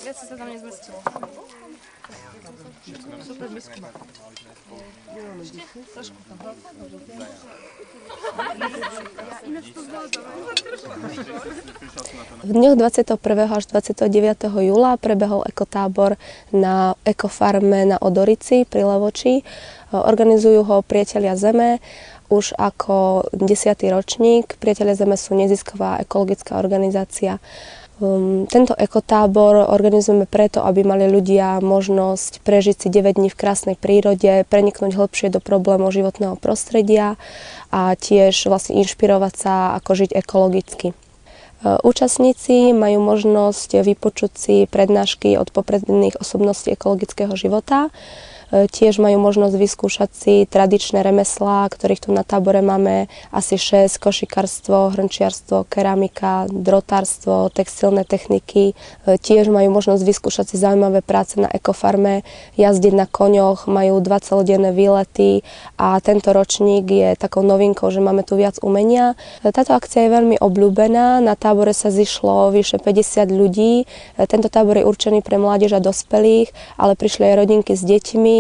Viac sa tam nezmestilo. Super blízko. Trošku tam. V dňoch 21. až 29. júla prebehol ekotábor na ekofarme na Odorici pri Levoči. Organizujú ho Priatelia Zeme už ako 10. ročník. Priatelia Zeme sú nezisková ekologická organizácia. Tento ekotábor organizujeme preto, aby mali ľudia možnosť prežiť si 9 dní v krásnej prírode, preniknúť hlbšie do problémov životného prostredia a tiež vlastne inšpirovať sa, ako žiť ekologicky. Účastníci majú možnosť vypočuť si prednášky od popredných osobností ekologického života. Tiež majú možnosť vyskúšať si tradičné remeslá, ktorých tu na tábore máme asi 6, košikárstvo, hrnčiarstvo, keramika, drotárstvo, textilné techniky. Tiež majú možnosť vyskúšať si zaujímavé práce na ekofarme, jazdiť na koňoch, majú 2 celodenné výlety a tento ročník je takou novinkou, že máme tu viac umenia. Táto akcia je veľmi obľúbená, na tábore sa zišlo vyše 50 ľudí. Tento tábor je určený pre mládež a dospelých, ale prišli aj rodinky s deťmi.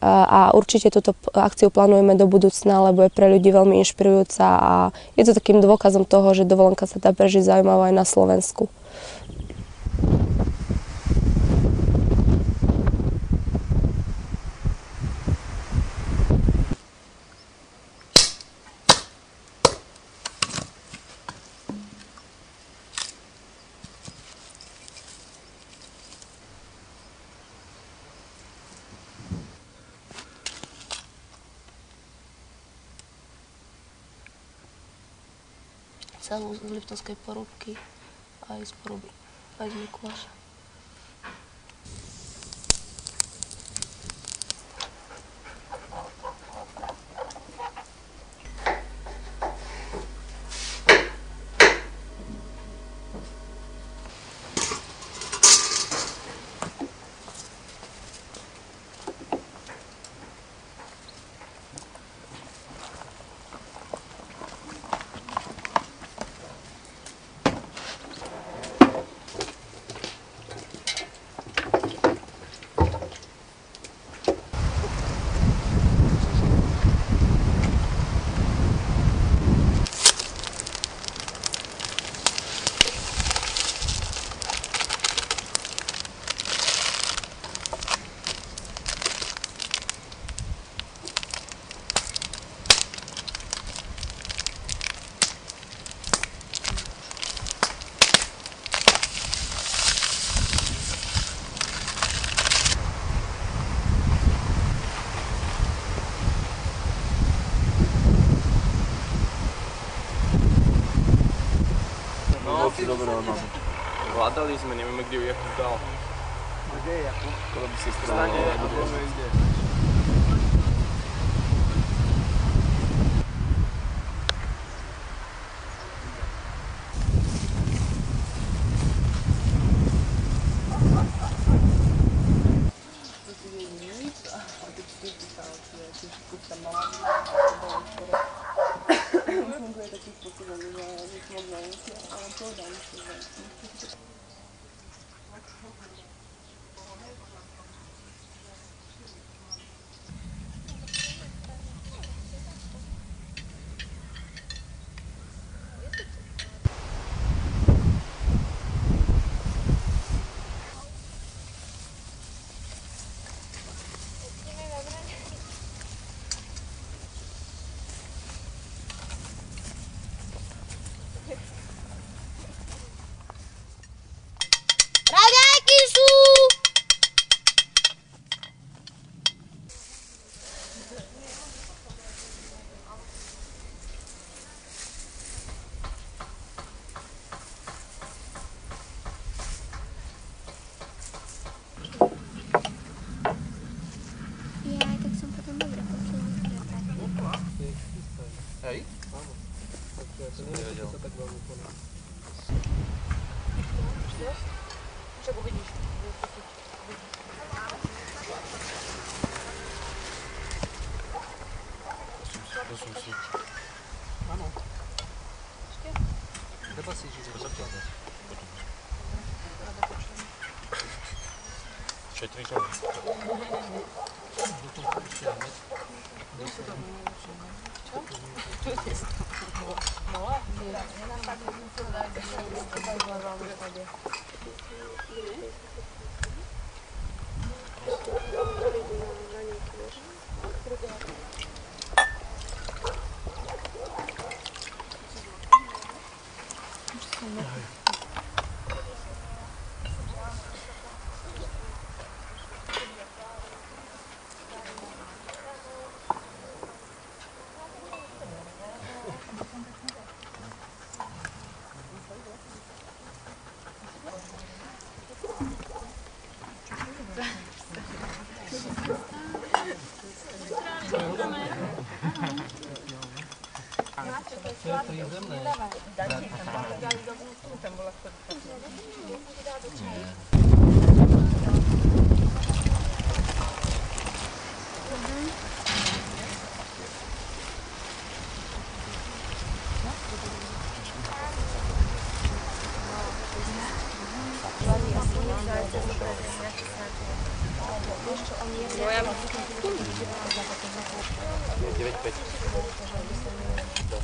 A určite túto akciu plánujeme do budúcna, lebo je pre ľudí veľmi inšpirujúca a je to takým dôkazom toho, že dovolenka sa dá prežiť zaujímavo aj na Slovensku. Celú z Liptovskej Porúbky aj z Porúby, aj z Mikuláša. Hľadali sme, nevieme, kde ju Jakub dal. Kde je Jakub? Skoro by si strane a vieme kde.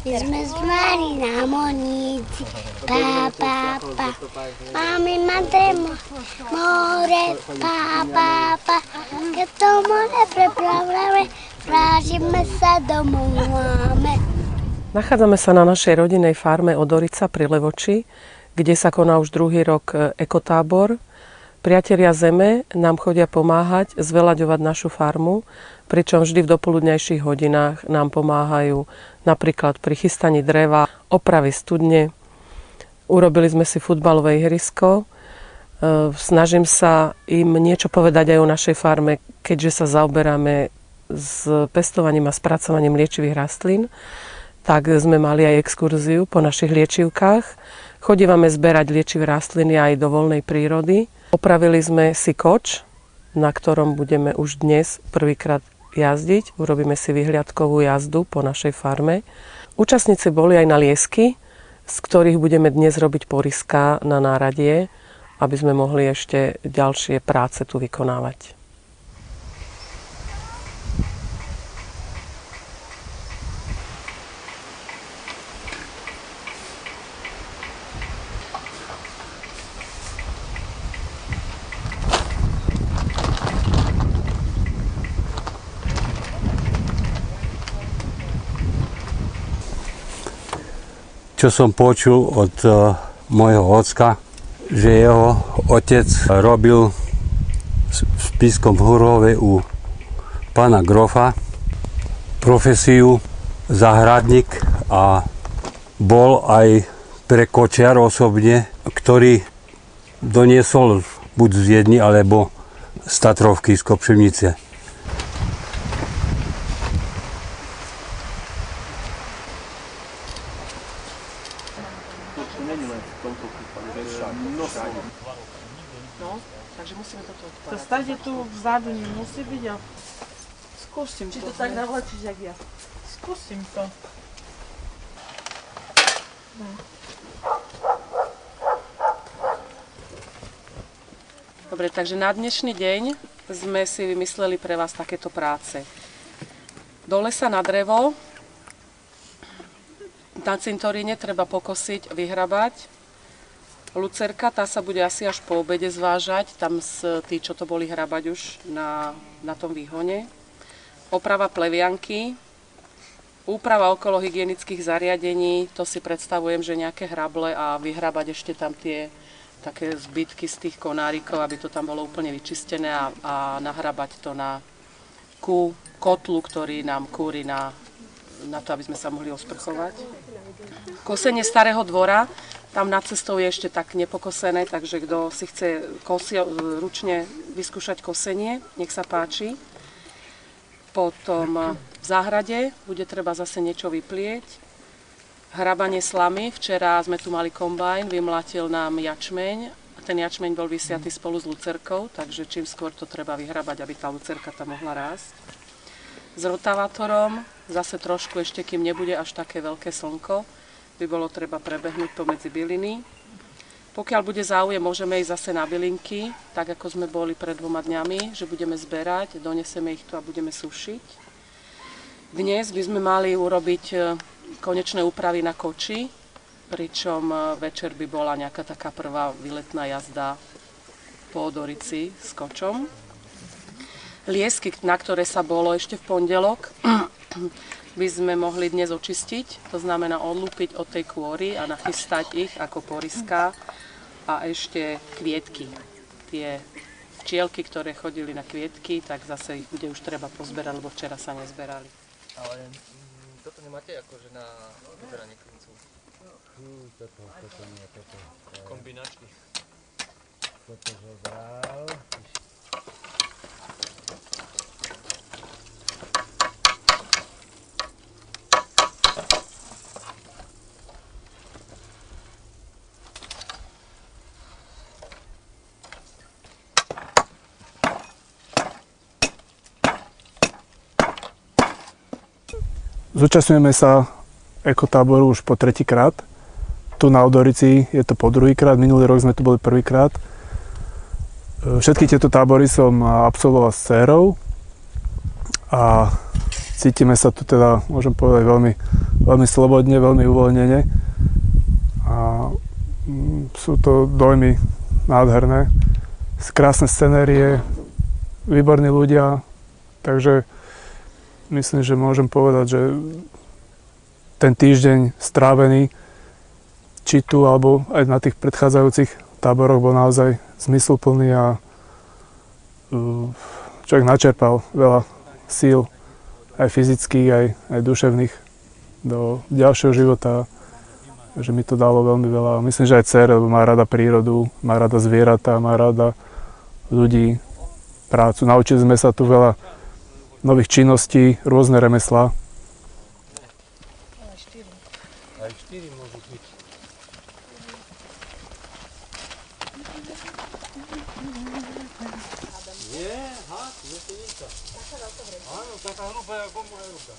My sme zmari na moníci, pa. Máme madre more, pa. Keď to more preplavujeme, vrážime sa domov máme. Nachádzame sa na našej rodinnej farme Odorica pri Levoči, kde sa koná už druhý rok ekotábor. Priatelia zeme nám chodia pomáhať zveľaďovať našu farmu, pričom vždy v dopoludňajších hodinách nám pomáhajú napríklad pri chystaní dreva, opravy studne. Urobili sme si futbalové ihrisko. Snažím sa im niečo povedať aj o našej farme, keďže sa zaoberáme s pestovaním a spracovaním liečivých rastlín. Tak sme mali aj exkurziu po našich liečivkách. Chodívame zberať liečivé rastliny aj do voľnej prírody. Opravili sme si koč, na ktorom budeme už dnes prvýkrát jazdiť. Urobíme si vyhliadkovú jazdu po našej farme. Účastníci boli aj na liesky, z ktorých budeme dnes robiť poryská na náradie, aby sme mohli ešte ďalšie práce tu vykonávať. Čo som počul od môjho ocka, že jeho otec robil v Spišskom Hurhove u pána Grofa profesiu záhradník a bol aj pre kočiar osobne, ktorý doniesol buď z Viedni alebo z Tatrovky, z Kopšivnice. Takže musíme toto odpárať. To stade tu vzadu nemusí byť a skúsim to. Či to tak navlačíš, jak ja? Skúsim to. Dobre, takže na dnešný deň sme si vymysleli pre vás takéto práce. Do lesa na drevo, na cintoríne treba pokosiť, vyhrabať. Lucerka, tá sa bude asi až po obede zvážať, tam tí, čo to boli hrabať už na tom výhone. Oprava plevianky, úprava okolo hygienických zariadení, to si predstavujem, že nejaké hrable a vyhrabať ešte tam tie také zbytky z tých konárikov, aby to tam bolo úplne vyčistené a nahrabať to na kotlu, ktorý nám kúri na to, aby sme sa mohli osprchovať. Kosenie starého dvora, tam nad cestou je ešte tak nepokosené, takže kto si chce ručne vyskúšať kosenie, nech sa páči. Potom v záhrade bude treba zase niečo vyplieť. Hrabanie slamy, včera sme tu mali kombajn, vymlátil nám jačmeň. Ten jačmeň bol vysiatý spolu s lucerkou, takže čím skôr to treba vyhrabať, aby tá lucerka tam mohla rásť. S rotávátorom, zase trošku ešte, kým nebude až také veľké slnko, by bolo treba prebehnúť pomedzi byliny. Pokiaľ bude záujem, môžeme ísť zase na bylinky, tak ako sme boli pred 2 dňami, že budeme zberať, doneseme ich tu a budeme sušiť. Dnes by sme mali urobiť konečné úpravy na koči, pričom večer by bola nejaká taká prvá výletná jazda po Odorici s kočom. Liesky, na ktoré sa bolo ešte v pondelok, by sme mohli dnes očistiť, to znamená odlúpiť od tej kôry a nachystať ich ako poryská a ešte kvietky. Tie včielky, ktoré chodili na kvietky, tak zase ich bude už treba pozberať, lebo včera sa nezberali. Ale toto nemáte akože na vyberanie klincov? Toto nie, toto. Kombinačky. Toto zobral. Zúčastňujeme sa ekotáboru už po 3. krát. Tu na Odorici je to po 2. krát, minulý rok sme tu boli 1. krát. Všetky tieto tábory som absolvoval s dcérou a cítime sa tu teda, môžem povedať, veľmi, veľmi slobodne, veľmi uvoľnene. A sú to dojmy nádherné, krásne scenérie, výborní ľudia, takže myslím, že môžem povedať, že ten týždeň strávený či tu, alebo aj na tých predchádzajúcich táboroch bol naozaj zmysluplný a človek načerpal veľa síl, aj fyzických, aj duševných do ďalšieho života, že mi to dalo veľmi veľa. Myslím, že aj dcera, lebo má rada prírodu, má rada zvieratá, má rada ľudí, prácu. Naučili sme sa tu veľa nových činností, rôzne remeslá. Aj 4 môžu byť. Nie, je to niečo. Áno, taká hruba ako moja ruka.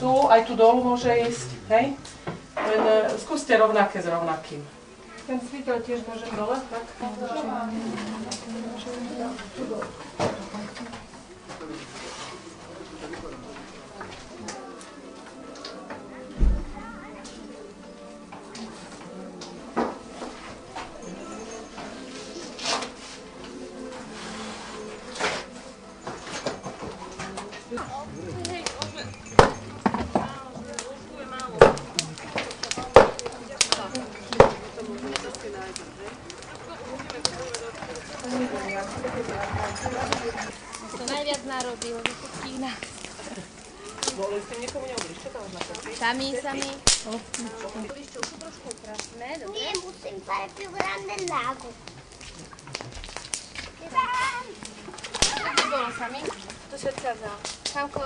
Tu, aj tu dolu môže ísť, hej? Len skúste rovnaké s rovnakým. Ten sviteľ tiež môže dole, tak? To najviac narodilo, že to Kína. Boli ste niekomu neubliž, čo tam značíte? Sami. Ešte sú trošku ukrasné, dobre? Nie, musím fare più grande il lago. Dove bolo sami? To si odchádzal. Samko,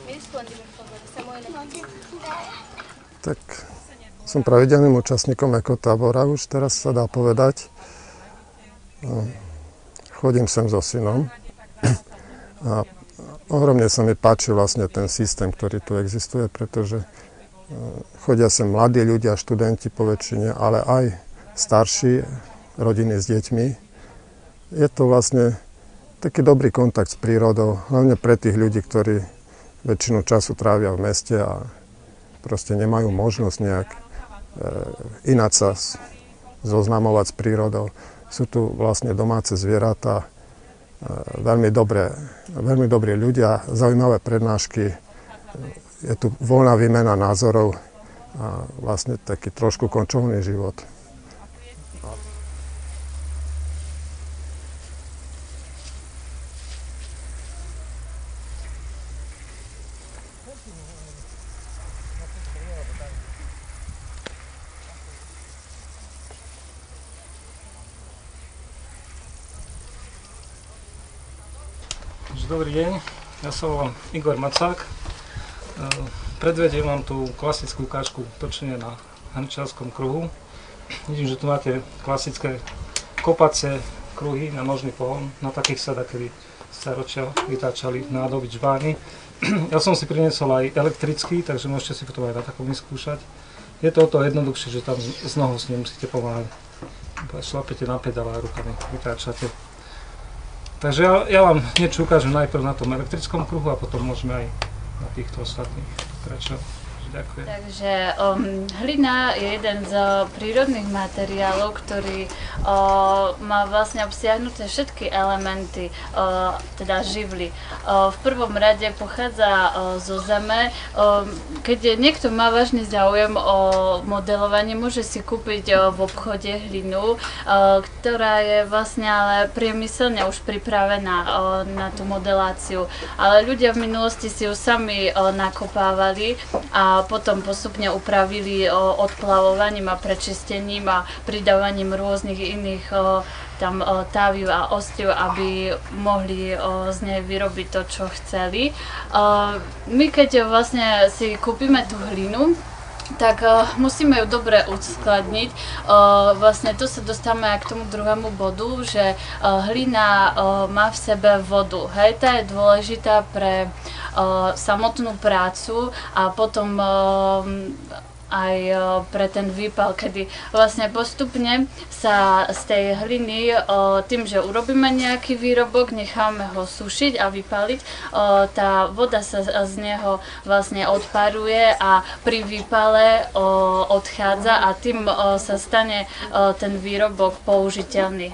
mi rispondi per favore, Samuele. Tak som pravidelným účastníkom ekotábora, už teraz sa dá povedať. Chodím sem so synom a ohromne sa mi páči vlastne ten systém, ktorý tu existuje, pretože chodia sem mladí ľudia, študenti po väčšine, ale aj starší, rodiny s deťmi. Je to vlastne taký dobrý kontakt s prírodou, hlavne pre tých ľudí, ktorí väčšinu času trávia v meste a proste nemajú možnosť nejak ináč sa zoznamovať s prírodou. Sú tu vlastne domáce zvieratá, veľmi dobrí ľudia, zaujímavé prednášky, je tu voľná výmena názorov a vlastne taký trošku končovný život. Dobrý deň, ja sa volám Igor Macák. Predvediem vám tú klasickú ukážku točenia na hrnčiarskom kruhu. Vidím, že tu máte klasické kopacie kruhy na nožný pohon. Na takých sa kedy staročia vytáčali nádoby džbány. Ja som si priniesol aj elektrický, takže môžete si to aj na takom vyskúšať. Je to o to jednoduchšie, že tam z nohou si nemusíte pomáhať. Šlapete na pedál a rukami vytáčate. Takže ja vám niečo ukážem najprv na tom elektrickom kruhu a potom môžeme aj na týchto ostatných pokračovať. Ďakujem. Takže hlina je jeden z prírodných materiálov, ktorý má vlastne obsiahnuté všetky elementy, teda živly. V prvom rade pochádza zo zeme. Keď niekto má vážny záujem o modelovanie, môže si kúpiť v obchode hlinu, ktorá je vlastne ale priemyselne už pripravená na tú modeláciu. Ale ľudia v minulosti si ju sami nakopávali a potom postupne upravili odplavovaním a prečistením a pridávaním rôznych iných tam táviv a ostiev, aby mohli z nej vyrobiť to, čo chceli. My keď vlastne si kúpime tú hlinu, tak musíme ju dobre uskladniť. Vlastne tu sa dostávame aj k tomu druhému bodu, že hlina má v sebe vodu. Hej, tá je dôležitá pre samotnú prácu a potom aj pre ten výpal, kedy vlastne postupne sa z tej hliny, tým, že urobíme nejaký výrobok, necháme ho sušiť a vypaliť, tá voda sa z neho vlastne odparuje a pri výpale odchádza a tým sa stane ten výrobok použiteľný.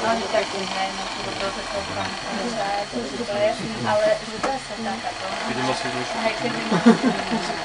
Oni takú hrajú na tú ale že dá sa takáto. Keď je masy vyššie. Hej, keď je masy vyššie.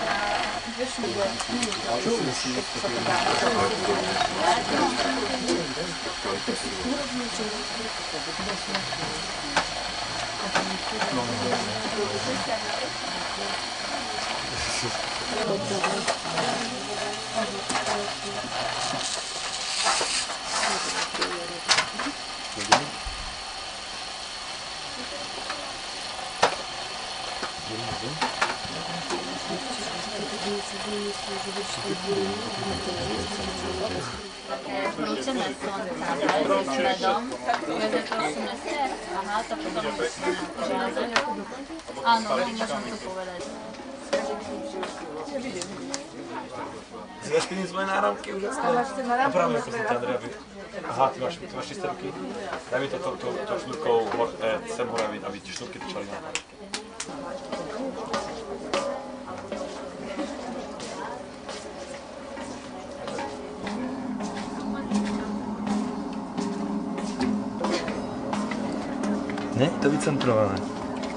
Také prúčené slnca, s medom, bude to smesie, aha, to potom musíme žáze. Áno, môžem to povedať. Ty máš peniaze moje náramky úžasné. A práve prosím ťa, Andrea, aha, ty máš čisté ruky? Daj mi to šnúrkou sem hore, aby ti šnúrky točali na náramky. Ne, to vycentrované.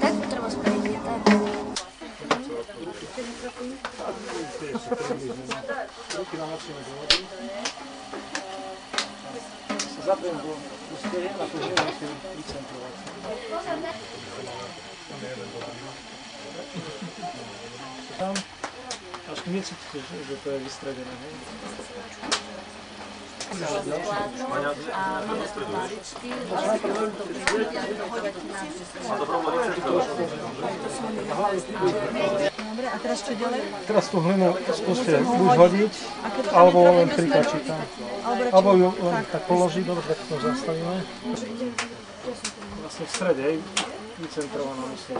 Tak to treba spraviť, tak. Ruky namočíme do vody. Zapriem do ústeje a to žene musím vycentrovať. Tam až necítite, že to je vystredené. A máme tu váričky, Dobre, a teraz čo ďalej? Teraz tú hlinu skúste buď hodiť, alebo len pritlačiť tam. Alebo ju len tak položiť, dobre, tak to zastavíme. Vlastne v strede, vycentrovaná musí.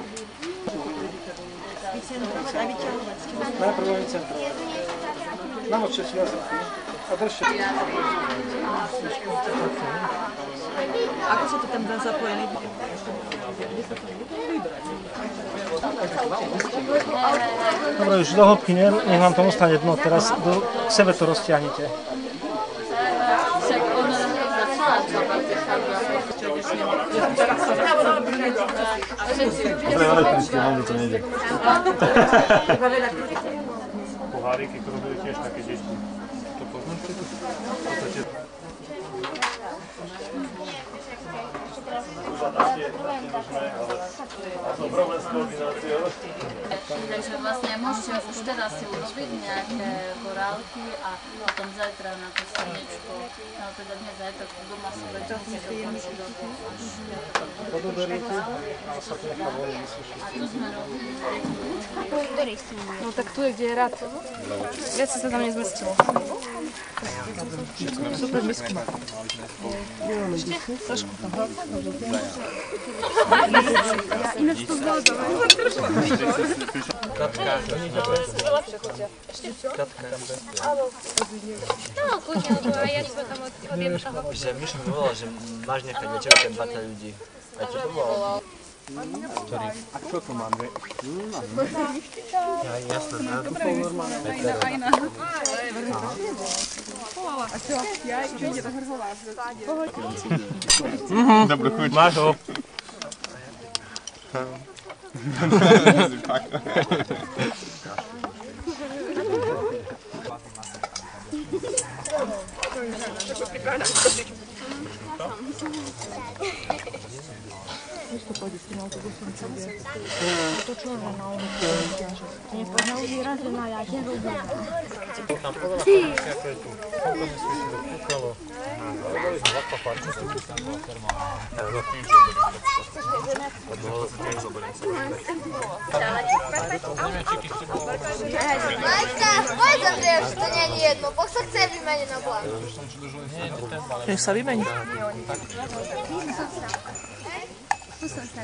Vycentrovať a vyťahovať. Najprv vycentrovať. Namočte si viac ruky a držte. Ako sa to tam dá zapojené? Dobre, už do hĺbky, nech vám to ostane dno, teraz k sebe to roztiahnite. To nejde. Poháriky, ktoré budú tiež také deti. To poznáte? Takže vlastne môžete už teraz si urobiť nejaké horálky a potom zajtra na to slnečko, no teda dnes zajtra doma sa večer si to Podoberiete a sa to nechá voľne vysušiť. A tu sme robili. No tak tu je, kde je rad. Viac sa tam nezmestilo. Super misku má. Trošku tam. Ináč to zvládam. Katka. No, kľudne, lebo aj ja sme tam odjeme toho. Že Mišo mi volal, že máš nechať večer ten bata ľudí. A čo to volal? Ktorý? A čo to mám? Ja, jasné, ne? A čo? Ja ide do Hrhová. Dobrú chuť. Máš ho. Isto pôjde s tým autobusom sobie. To čo je na ulici? Nie poznal vyražená, ja tě ľudí. Tam povedala, ako je tu. Koľko mi si to kúkalo. Poď Andrej, že to nie je jedno. Boh sa chce vymeniť na blák. Chceš sa vymeniť? Tu som sa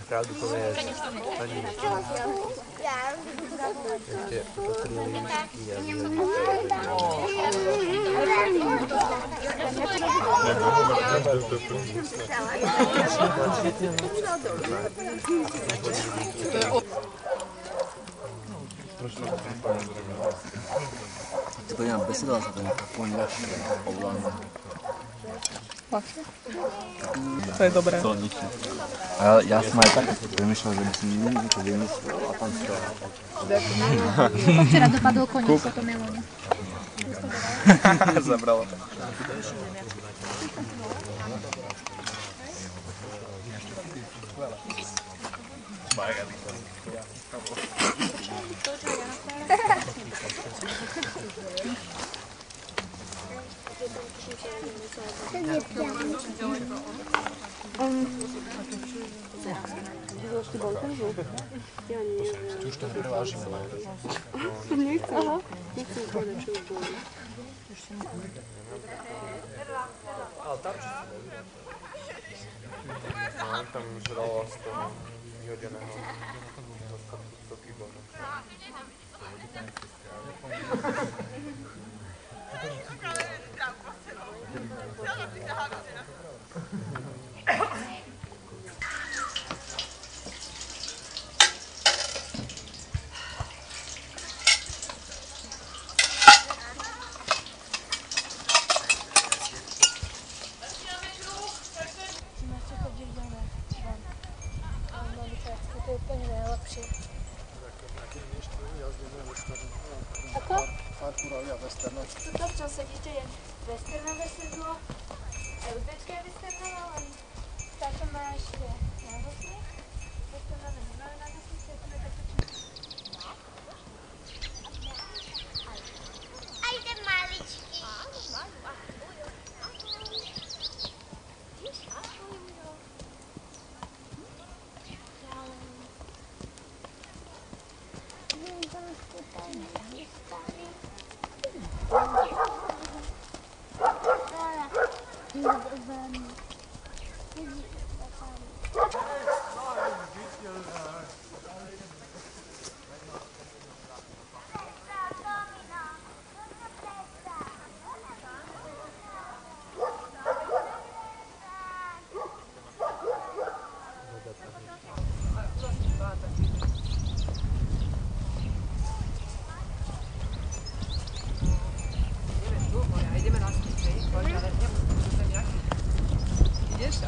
Pravdu povieš. Ešte potrili lístky a To ja besedala sa to nejaká poľahšie ovládna. Ľahšie? To je dobré. To nič. A ja som aj tak premýšľal, že by som niečo vymyslel a tam si to... Včera dopadol koniec po tom melóne. Zabralo. Už to neprevážime. Nechcem. Nechcem povedať, čo už bolo. Tam žrala z toho vyhodeného do kýbora. To je úplne najlepšie. Ako? Farfúrovia Westerno. Toto, v čom sedíte, je westernové sedlo, aj uzbecké westernové, len táto má ešte náhosník. Westernové nemajú náhosníky, a to je také Aj ten maličký.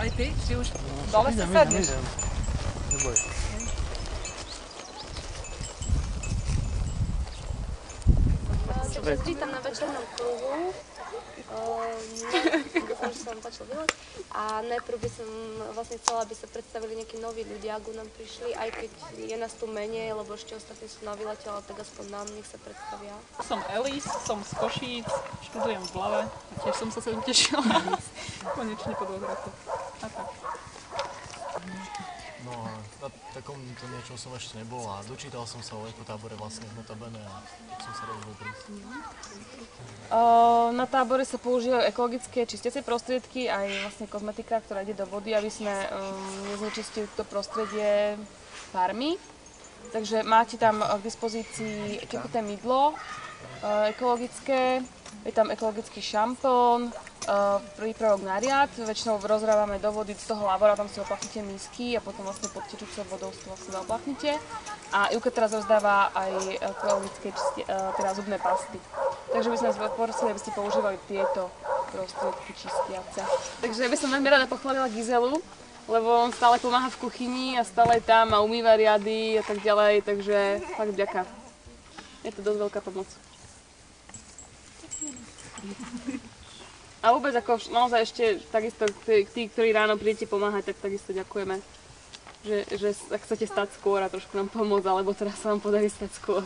Aj ty? Si už dole sa sadneš? Neboj. Takže vítam na večernom kruhu. Dúfam, že sa vám páčil výlet. A najprv by som vlastne chcela, aby sa predstavili nejakí noví ľudia, ak nám prišli, aj keď je nás tu menej, lebo ešte ostatní sú na výlete, ale tak aspoň nám nech sa predstavia. Som Elis, som z Košíc, študujem v Blave a tiež som sa sem tešila. Konečne po 2 rokoch. A tak. No a na takomto niečom som ešte nebol a dočítal som sa o ekotábore vlastne notabene a som sa rozhodol prísť. Na tábore sa používajú ekologické čistiace prostriedky, aj vlastne kozmetika, ktorá ide do vody, aby sme neznečistili to prostredie farmy. Takže máte tam k dispozícii tekuté mydlo ekologické, je tam ekologický šampón, prípravok na riad, väčšinou rozrávame do vody z toho lavora, tam si oplachnite misky a potom vlastne pod tečúcou vodou si to vlastne oplachnite. A Ivka teraz rozdáva aj ekologické teda zubné pasty. Takže by sme vás poprosili, aby ste používali tieto prostriedky čistiace. Takže by som veľmi rada pochválila Gizelu, lebo on stále pomáha v kuchyni a stále je tam a umýva riady a tak ďalej, takže fakt vďaka. Je to dosť veľká pomoc. A vôbec ako naozaj ešte takisto tí, ktorí ráno prídete pomáhať, tak takisto ďakujeme. Že ak chcete stať skôr a trošku nám pomôcť, alebo teraz sa vám podarí stať skôr.